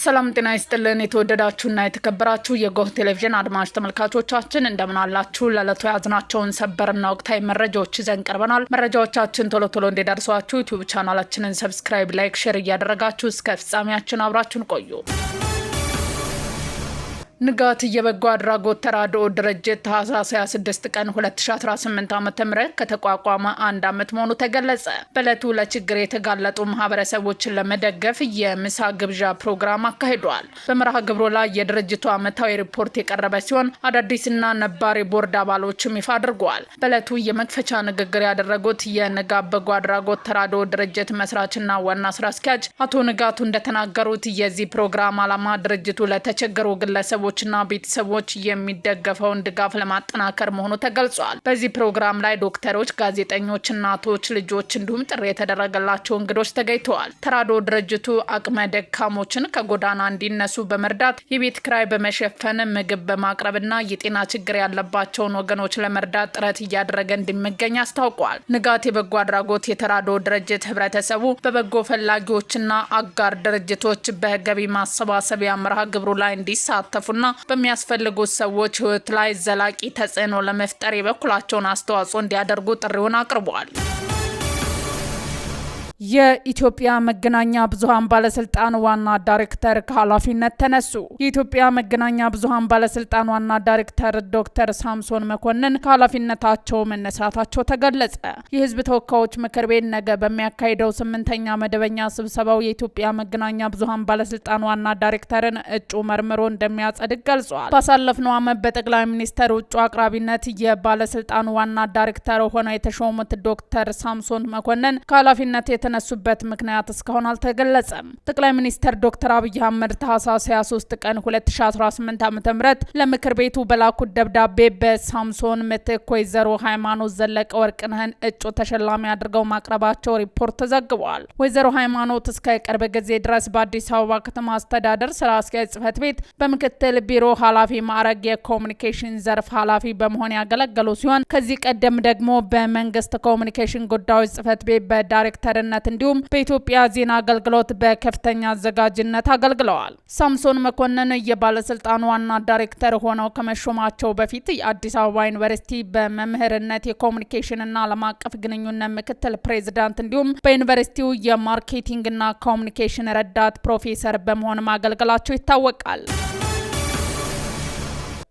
ሰላም ጤና ይስጥልን የተወደዳችሁና የተከበራችሁ የጎህ ቴሌቪዥን አድማጭ ተመልካቾቻችን እንደምን አላችሁ? ለዕለቱ ያዝናቸውን ሰበርና ወቅታዊ መረጃዎች ይዘን ቀርበናል። መረጃዎቻችን ቶሎ እንዲደርሷችሁ ዩቲዩብ ቻናላችንን ሰብስክራይብ፣ ላይክ፣ ሼር እያደረጋችሁ እስከ ፍጻሜያችን አብራችሁን ቆዩ። ንጋት የበጎ አድራጎት ተራድኦ ድርጅት ታህሳስ 26 ቀን 2018 ዓ.ም ከተቋቋመ አንድ ዓመት መሆኑ ተገለጸ። በዕለቱ ለችግር የተጋለጡ ማህበረሰቦችን ለመደገፍ የምሳ ግብዣ ፕሮግራም አካሂዷል። በመርሃ ግብሩ ላይ የድርጅቱ ዓመታዊ ሪፖርት የቀረበ ሲሆን አዳዲስና ነባር ቦርድ አባሎችም ይፋ አድርገዋል። በዕለቱ የመክፈቻ ንግግር ያደረጉት የንጋት በጎ አድራጎት ተራድኦ ድርጅት መስራችና ዋና ስራ አስኪያጅ አቶ ንጋቱ እንደተናገሩት የዚህ ፕሮግራም ዓላማ ድርጅቱ ለተቸገሩ ግለሰቦች እና ቤተሰቦች የሚደገፈውን ድጋፍ ለማጠናከር መሆኑ ተገልጿል። በዚህ ፕሮግራም ላይ ዶክተሮች፣ ጋዜጠኞች፣ እናቶች፣ ልጆች እንዲሁም ጥሪ የተደረገላቸው እንግዶች ተገኝተዋል። ተራድኦ ድርጅቱ አቅመ ደካሞችን ከጎዳና እንዲነሱ በመርዳት የቤት ኪራይ በመሸፈን ምግብ በማቅረብና የጤና ችግር ያለባቸውን ወገኖች ለመርዳት ጥረት እያደረገ እንደሚገኝ አስታውቋል። ንጋት የበጎ አድራጎት የተራድኦ ድርጅት ህብረተሰቡ በበጎ ፈላጊዎችና አጋር ድርጅቶች በገቢ ማሰባሰቢያ መርሃ ግብሩ ላይ እንዲሳተፉ በሚያስፈልጉት ሰዎች ህይወት ላይ ዘላቂ ተጽዕኖ ለመፍጠር የበኩላቸውን አስተዋጽኦ እንዲያደርጉ ጥሪውን አቅርበዋል። የኢትዮጵያ መገናኛ ብዙሃን ባለስልጣን ዋና ዳይሬክተር ከኃላፊነት ተነሱ። የኢትዮጵያ መገናኛ ብዙሃን ባለስልጣን ዋና ዳይሬክተር ዶክተር ሳምሶን መኮንን ከኃላፊነታቸው መነሳታቸው ተገለጸ። የህዝብ ተወካዮች ምክር ቤት ነገ በሚያካሂደው 8ኛ መደበኛ ስብሰባው የኢትዮጵያ መገናኛ ብዙሃን ባለስልጣን ዋና ዳይሬክተርን እጩ መርምሮ እንደሚያጸድቅ ገልጿል። ባሳለፍነው ዓመት በጠቅላይ ሚኒስትር እጩ አቅራቢነት የባለስልጣኑ ዋና ዳይሬክተር ሆነው የተሾሙት ዶክተር ሳምሶን መኮንን ከኃላፊነት የተነሱበት ምክንያት እስካሁን አልተገለጸም። ጠቅላይ ሚኒስትር ዶክተር አብይ አህመድ ታህሳስ 23 ቀን 2018 ዓ.ም ለምክር ቤቱ በላኩት ደብዳቤ በሳምሶን ምትክ ወይዘሮ ሃይማኖት ዘለቀ ወርቅነህን እጩ ተሸላሚ አድርገው ማቅረባቸው ሪፖርት ተዘግቧል። ወይዘሮ ሃይማኖት እስከ ቅርብ ጊዜ ድረስ በአዲስ አበባ ከተማ አስተዳደር ስራ አስኪያጅ ጽህፈት ቤት በምክትል ቢሮ ኃላፊ ማዕረግ የኮሙኒኬሽን ዘርፍ ኃላፊ በመሆን ያገለገሉ ሲሆን ከዚህ ቀደም ደግሞ በመንግስት ኮሙኒኬሽን ጉዳዮች ጽህፈት ቤት በዳይሬክተርነት እንዲሁም በኢትዮጵያ ዜና አገልግሎት በከፍተኛ አዘጋጅነት አገልግለዋል። ሳምሶን መኮንን የባለስልጣኑ ዋና ዳይሬክተር ሆነው ከመሾማቸው በፊት የአዲስ አበባ ዩኒቨርሲቲ በመምህርነት የኮሙኒኬሽንና ዓለም አቀፍ ግንኙነት ምክትል ፕሬዝዳንት እንዲሁም በዩኒቨርሲቲው የማርኬቲንግና ኮሙኒኬሽን ረዳት ፕሮፌሰር በመሆን ማገልገላቸው ይታወቃል።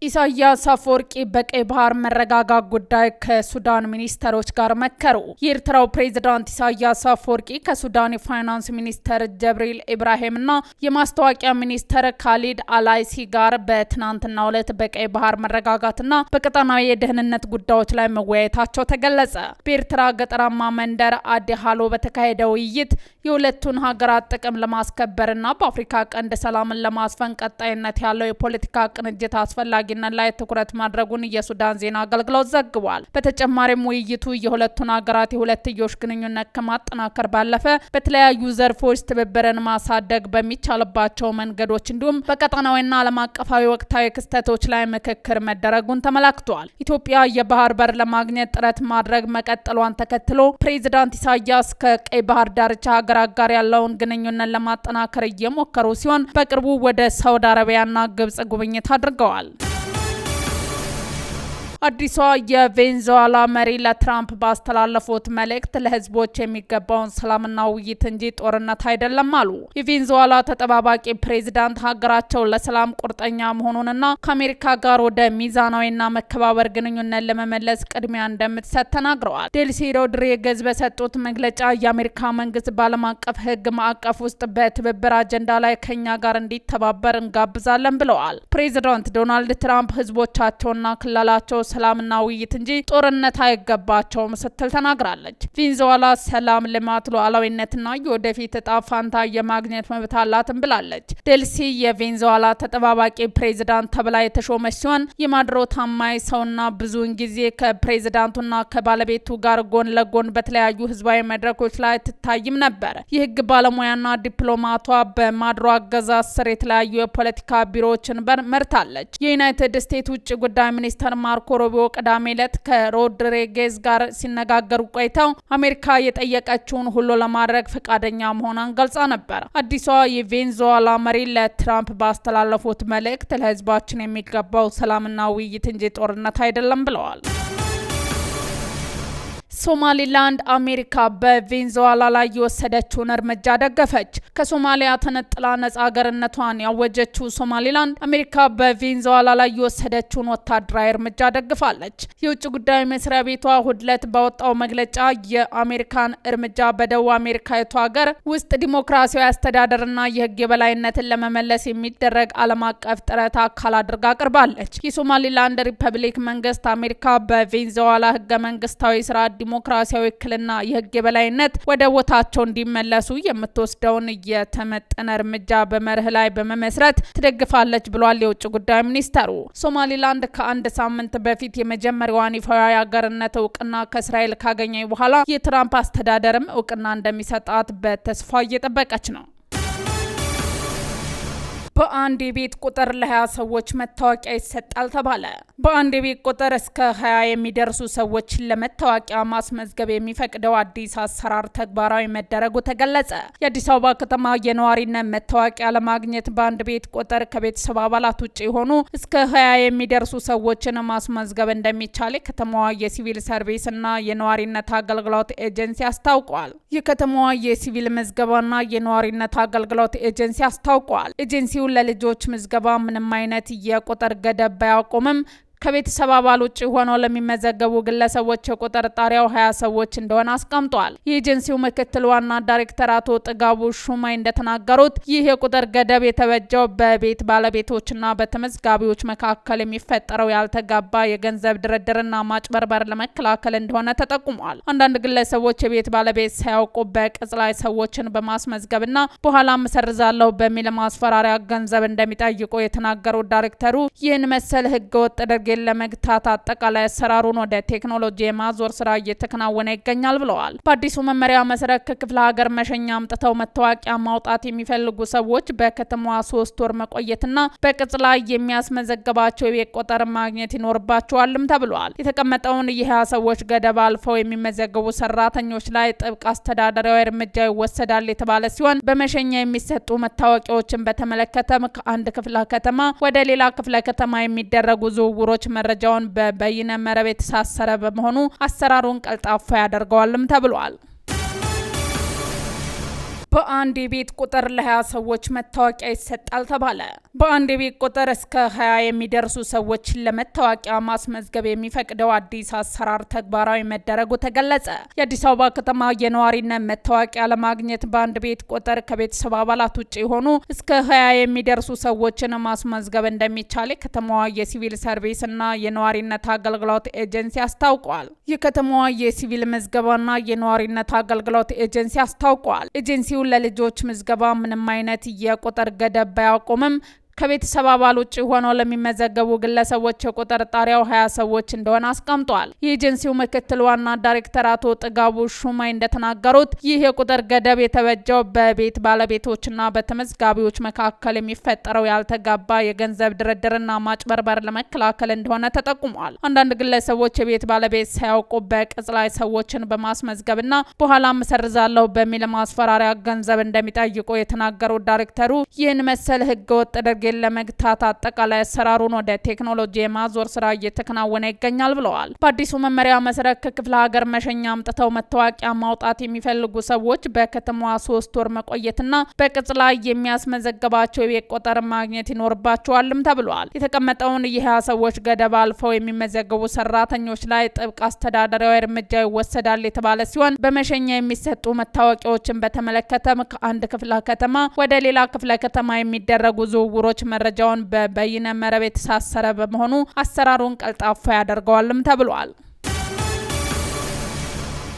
ኢሳያስ አፈወርቂ በቀይ ባህር መረጋጋት ጉዳይ ከሱዳን ሚኒስተሮች ጋር መከሩ። የኤርትራው ፕሬዝዳንት ኢሳያስ አፈወርቂ ከሱዳን የፋይናንስ ሚኒስተር ጀብሪል ኢብራሂምና የማስታወቂያ ሚኒስተር ካሊድ አላይሲ ጋር በትናንትናው ዕለት በቀይ ባህር መረጋጋትና በቀጠናዊ የደህንነት ጉዳዮች ላይ መወያየታቸው ተገለጸ። በኤርትራ ገጠራማ መንደር አዲ ሃሎ በተካሄደ ውይይት የሁለቱን ሀገራት ጥቅም ለማስከበርና በአፍሪካ ቀንድ ሰላምን ለማስፈን ቀጣይነት ያለው የፖለቲካ ቅንጅት አስፈላጊ ላይ ትኩረት ማድረጉን የሱዳን ዜና አገልግሎት ዘግቧል። በተጨማሪም ውይይቱ የሁለቱን ሀገራት የሁለትዮሽ ግንኙነት ከማጠናከር ባለፈ በተለያዩ ዘርፎች ትብብርን ማሳደግ በሚቻልባቸው መንገዶች እንዲሁም በቀጠናዊና ዓለም አቀፋዊ ወቅታዊ ክስተቶች ላይ ምክክር መደረጉን ተመላክቷል። ኢትዮጵያ የባህር በር ለማግኘት ጥረት ማድረግ መቀጠሏን ተከትሎ ፕሬዝዳንት ኢሳያስ ከቀይ ባህር ዳርቻ ሀገራት ጋር ያለውን ግንኙነት ለማጠናከር እየሞከሩ ሲሆን በቅርቡ ወደ ሳውዲ አረቢያና ግብጽ ጉብኝት አድርገዋል። አዲሷ የቬንዙዌላ መሪ ለትራምፕ ባስተላለፉት መልእክት ለህዝቦች የሚገባውን ሰላምና ውይይት እንጂ ጦርነት አይደለም አሉ። የቬንዙዌላ ተጠባባቂ ፕሬዝዳንት ሀገራቸው ለሰላም ቁርጠኛ መሆኑንና ከአሜሪካ ጋር ወደ ሚዛናዊና መከባበር ግንኙነት ለመመለስ ቅድሚያ እንደምትሰጥ ተናግረዋል። ዴልሲ ሮድሪጌዝ በሰጡት መግለጫ የአሜሪካ መንግስት በዓለም አቀፍ ህግ ማዕቀፍ ውስጥ በትብብር አጀንዳ ላይ ከኛ ጋር እንዲተባበር እንጋብዛለን ብለዋል። ፕሬዝዳንት ዶናልድ ትራምፕ ህዝቦቻቸውና ክልላቸው ሰላምና ውይይት እንጂ ጦርነት አይገባቸውም ስትል ተናግራለች። ቬንዙዌላ ሰላም፣ ልማት፣ ሉዓላዊነትና የወደፊት እጣ ፋንታ የማግኘት መብት አላትም ብላለች። ዴልሲ የቬንዙዌላ ተጠባባቂ ፕሬዝዳንት ተብላ የተሾመች ሲሆን የማድሮ ታማኝ ሰውና ብዙውን ጊዜ ከፕሬዝዳንቱና ከባለቤቱ ጋር ጎን ለጎን በተለያዩ ህዝባዊ መድረኮች ላይ ትታይም ነበር። የህግ ባለሙያና ዲፕሎማቷ በማድሮ አገዛዝ ስር የተለያዩ የፖለቲካ ቢሮዎችን መርታለች። የዩናይትድ ስቴትስ ውጭ ጉዳይ ሚኒስትር ማርኮ ሮቢዮ ቅዳሜ ዕለት ከሮድሪጌዝ ጋር ሲነጋገሩ ቆይተው አሜሪካ የጠየቀችውን ሁሉ ለማድረግ ፈቃደኛ መሆኗን ገልጻ ነበር። አዲሷ የቬንዙዌላ መሪ ለትራምፕ ባስተላለፉት መልእክት ለህዝባችን የሚገባው ሰላምና ውይይት እንጂ ጦርነት አይደለም ብለዋል። ሶማሊላንድ አሜሪካ በቬንዙዌላ ላይ የወሰደችውን እርምጃ ደገፈች። ከሶማሊያ ተነጥላ ነጻ ሀገርነቷን ያወጀችው ሶማሊላንድ አሜሪካ በቬንዙዌላ ላይ የወሰደችውን ወታደራዊ እርምጃ ደግፋለች። የውጭ ጉዳይ መስሪያ ቤቷ እሁድ ዕለት ባወጣው መግለጫ የአሜሪካን እርምጃ በደቡብ አሜሪካዊቱ ሀገር ውስጥ ዲሞክራሲያዊ አስተዳደርና የህግ የበላይነትን ለመመለስ የሚደረግ ዓለም አቀፍ ጥረት አካል አድርጋ አቅርባለች። የሶማሊላንድ ሪፐብሊክ መንግስት አሜሪካ በቬንዙዌላ ህገ መንግስታዊ ስርዓት ዲሞክራሲያዊ እክልና የህግ የበላይነት ወደ ቦታቸው እንዲመለሱ የምትወስደውን የተመጠነ እርምጃ በመርህ ላይ በመመስረት ትደግፋለች ብሏል የውጭ ጉዳይ ሚኒስተሩ። ሶማሊላንድ ከአንድ ሳምንት በፊት የመጀመሪያዋን ይፋዊ ሀገርነት እውቅና ከእስራኤል ካገኘ በኋላ የትራምፕ አስተዳደርም እውቅና እንደሚሰጣት በተስፋ እየጠበቀች ነው። በአንድ የቤት ቁጥር ለ20 ሰዎች መታወቂያ ይሰጣል ተባለ። በአንድ የቤት ቁጥር እስከ 20 የሚደርሱ ሰዎችን ለመታወቂያ ማስመዝገብ የሚፈቅደው አዲስ አሰራር ተግባራዊ መደረጉ ተገለጸ። የአዲስ አበባ ከተማ የነዋሪነት መታወቂያ ለማግኘት በአንድ ቤት ቁጥር ከቤተሰብ አባላት ውጭ የሆኑ እስከ 20 የሚደርሱ ሰዎችን ማስመዝገብ እንደሚቻል የከተማዋ የሲቪል ሰርቪስ እና የነዋሪነት አገልግሎት ኤጀንሲ አስታውቋል። የከተማዋ የሲቪል ምዝገባና የነዋሪነት አገልግሎት ኤጀንሲ አስታውቋል። ኤጀንሲው ለልጆች ምዝገባ ምንም አይነት የቁጥር ገደብ ባያቆምም ከቤተሰብ አባል ውጭ ሆነው ለሚመዘገቡ ግለሰቦች የቁጥር ጣሪያው 20 ሰዎች እንደሆነ አስቀምጧል። የኤጀንሲው ምክትል ዋና ዳይሬክተር አቶ ጥጋቡ ሹማይ እንደተናገሩት ይህ የቁጥር ገደብ የተበጀው በቤት ባለቤቶችና በተመዝጋቢዎች መካከል የሚፈጠረው ያልተጋባ የገንዘብ ድርድርና ማጭበርበር ለመከላከል እንደሆነ ተጠቁሟል። አንዳንድ ግለሰቦች የቤት ባለቤት ሳያውቁ በቅጽ ላይ ሰዎችን በማስመዝገብና በኋላ እሰርዛለሁ በሚል ማስፈራሪያ ገንዘብ እንደሚጠይቁ የተናገሩት ዳይሬክተሩ ይህን መሰል ህገወጥ ድርጊት ለመግታት አጠቃላይ አሰራሩን ወደ ቴክኖሎጂ የማዞር ስራ እየተከናወነ ይገኛል ብለዋል። በአዲሱ መመሪያ መሰረት ከክፍለ ሀገር መሸኛ አምጥተው መታወቂያ ማውጣት የሚፈልጉ ሰዎች በከተማዋ 3 ወር መቆየትና በቅጽ ላይ የሚያስመዘግባቸው የቤት ቁጥር ማግኘት ይኖርባቸዋልም ተብሏል። የተቀመጠውን የ20 ሰዎች ገደብ አልፈው የሚመዘገቡ ሰራተኞች ላይ ጥብቅ አስተዳደራዊ እርምጃ ይወሰዳል የተባለ ሲሆን በመሸኛ የሚሰጡ መታወቂያዎችን በተመለከተም ከአንድ ክፍለ ከተማ ወደ ሌላ ክፍለ ከተማ የሚደረጉ ዝውውሮች መረጃውን በበይነ መረብ የተሳሰረ በመሆኑ አሰራሩን ቀልጣፋ ያደርገዋልም ተብሏል። በአንድ የቤት ቁጥር ለ20 ሰዎች መታወቂያ ይሰጣል ተባለ። በአንድ የቤት ቁጥር እስከ 20 የሚደርሱ ሰዎችን ለመታወቂያ ማስመዝገብ የሚፈቅደው አዲስ አሰራር ተግባራዊ መደረጉ ተገለጸ። የአዲስ አበባ ከተማ የነዋሪነት መታወቂያ ለማግኘት በአንድ ቤት ቁጥር ከቤተሰብ አባላት ውጭ የሆኑ እስከ 20 የሚደርሱ ሰዎችን ማስመዝገብ እንደሚቻል የከተማዋ የሲቪል ሰርቪስ እና የነዋሪነት አገልግሎት ኤጀንሲ አስታውቋል። የከተማዋ የሲቪል ምዝገባና የነዋሪነት አገልግሎት ኤጀንሲ አስታውቋል። ኤጀንሲው ለልጆች ምዝገባ ምንም አይነት የቁጥር ገደብ ባያቆምም ከቤተሰብ አባል ውጭ ሆነው ለሚመዘገቡ ግለሰቦች የቁጥር ጣሪያው 20 ሰዎች እንደሆነ አስቀምጧል። የኤጀንሲው ምክትል ዋና ዳይሬክተር አቶ ጥጋቡ ሹማይ እንደተናገሩት ይህ የቁጥር ገደብ የተበጀው በቤት ባለቤቶችና በተመዝጋቢዎች መካከል የሚፈጠረው ያልተጋባ የገንዘብ ድርድርና ማጭበርበር ለመከላከል እንደሆነ ተጠቁሟል። አንዳንድ ግለሰቦች የቤት ባለቤት ሳያውቁ በቅጽ ላይ ሰዎችን በማስመዝገብና በኋላ እሰርዛለሁ በሚል ማስፈራሪያ ገንዘብ እንደሚጠይቁ የተናገሩት ዳይሬክተሩ ይህን መሰል ህገወጥ ለመግታት አጠቃላይ አሰራሩን ወደ ቴክኖሎጂ የማዞር ስራ እየተከናወነ ይገኛል ብለዋል። በአዲሱ መመሪያ መሰረት ከክፍለ ሀገር መሸኛ አምጥተው መታወቂያ ማውጣት የሚፈልጉ ሰዎች በከተማዋ 3 ወር መቆየትና በቅጽ ላይ የሚያስመዘግባቸው የቤት ቁጥር ማግኘት ይኖርባቸዋልም ተብሏል። የተቀመጠውን የ20 ሰዎች ገደብ አልፈው የሚመዘገቡ ሰራተኞች ላይ ጥብቅ አስተዳደራዊ እርምጃ ይወሰዳል የተባለ ሲሆን በመሸኛ የሚሰጡ መታወቂያዎችን በተመለከተም ከአንድ ክፍለ ከተማ ወደ ሌላ ክፍለ ከተማ የሚደረጉ ዝውውሮች መረጃውን በበይነ መረብ የተሳሰረ በመሆኑ አሰራሩን ቀልጣፋ ያደርገዋልም ተብሏል።